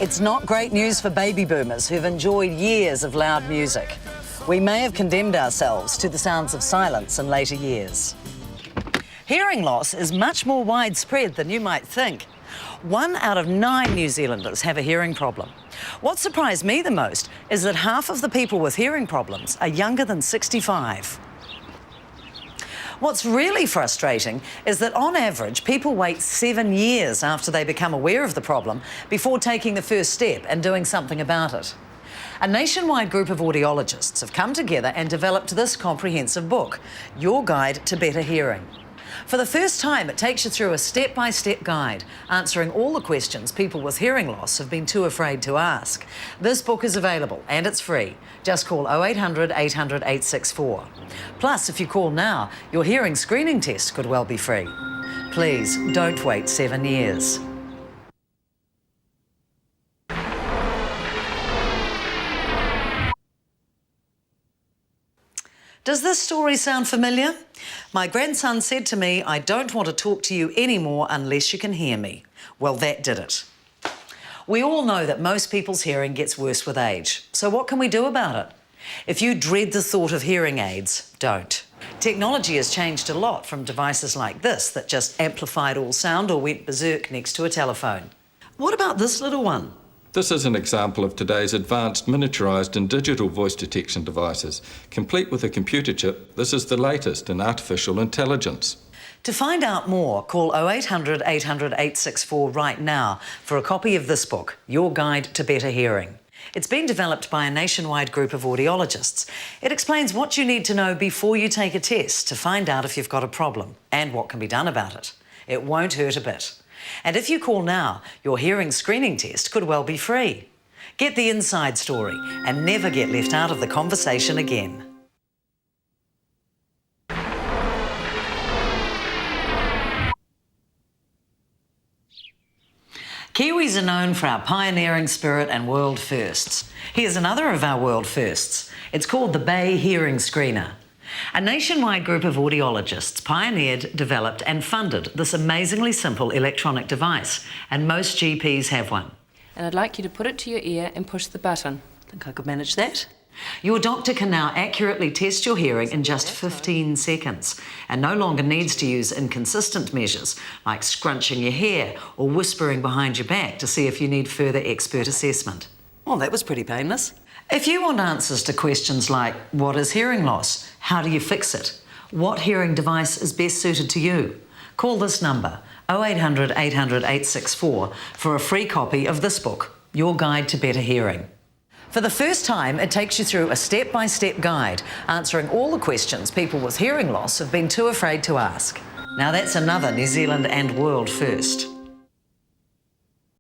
It's not great news for baby boomers who've enjoyed years of loud music. We may have condemned ourselves to the sounds of silence in later years. Hearing loss is much more widespread than you might think. 1 out of 9 New Zealanders have a hearing problem. What surprised me the most is that half of the people with hearing problems are younger than 65. What's really frustrating is that on average, people wait 7 years after they become aware of the problem before taking the first step and doing something about it. A nationwide group of audiologists have come together and developed this comprehensive book, Your Guide to Better Hearing. For the first time, it takes you through a step-by-step guide, answering all the questions people with hearing loss have been too afraid to ask. This book is available and it's free. Just call 0800 800 864. Plus, if you call now, your hearing screening test could well be free. Please, don't wait 7 years. Does this story sound familiar? My grandson said to me, "I don't want to talk to you anymore unless you can hear me." Well, that did it. We all know that most people's hearing gets worse with age. So what can we do about it? If you dread the thought of hearing aids, don't. Technology has changed a lot from devices like this that just amplified all sound or went berserk next to a telephone. What about this little one? This is an example of today's advanced miniaturised and digital voice detection devices. Complete with a computer chip, this is the latest in artificial intelligence. To find out more, call 0800 800 864 right now for a copy of this book, Your Guide to Better Hearing. It's been developed by a nationwide group of audiologists. It explains what you need to know before you take a test to find out if you've got a problem and what can be done about it. It won't hurt a bit. And if you call now, your hearing screening test could well be free. Get the inside story and never get left out of the conversation again. Kiwis are known for our pioneering spirit and world firsts. Here's another of our world firsts. It's called the Bay Hearing Screener. A nationwide group of audiologists pioneered, developed and funded this amazingly simple electronic device, and most GPs have one. And I'd like you to put it to your ear and push the button. Think I could manage that? Your doctor can now accurately test your hearing in just 15 seconds and no longer needs to use inconsistent measures like scrunching your hair or whispering behind your back to see if you need further expert assessment. Well, that was pretty painless. If you want answers to questions like, what is hearing loss? How do you fix it? What hearing device is best suited to you? Call this number, 0800 800 864, for a free copy of this book, Your Guide to Better Hearing. For the first time, it takes you through a step-by-step guide, answering all the questions people with hearing loss have been too afraid to ask. Now that's another New Zealand and world first.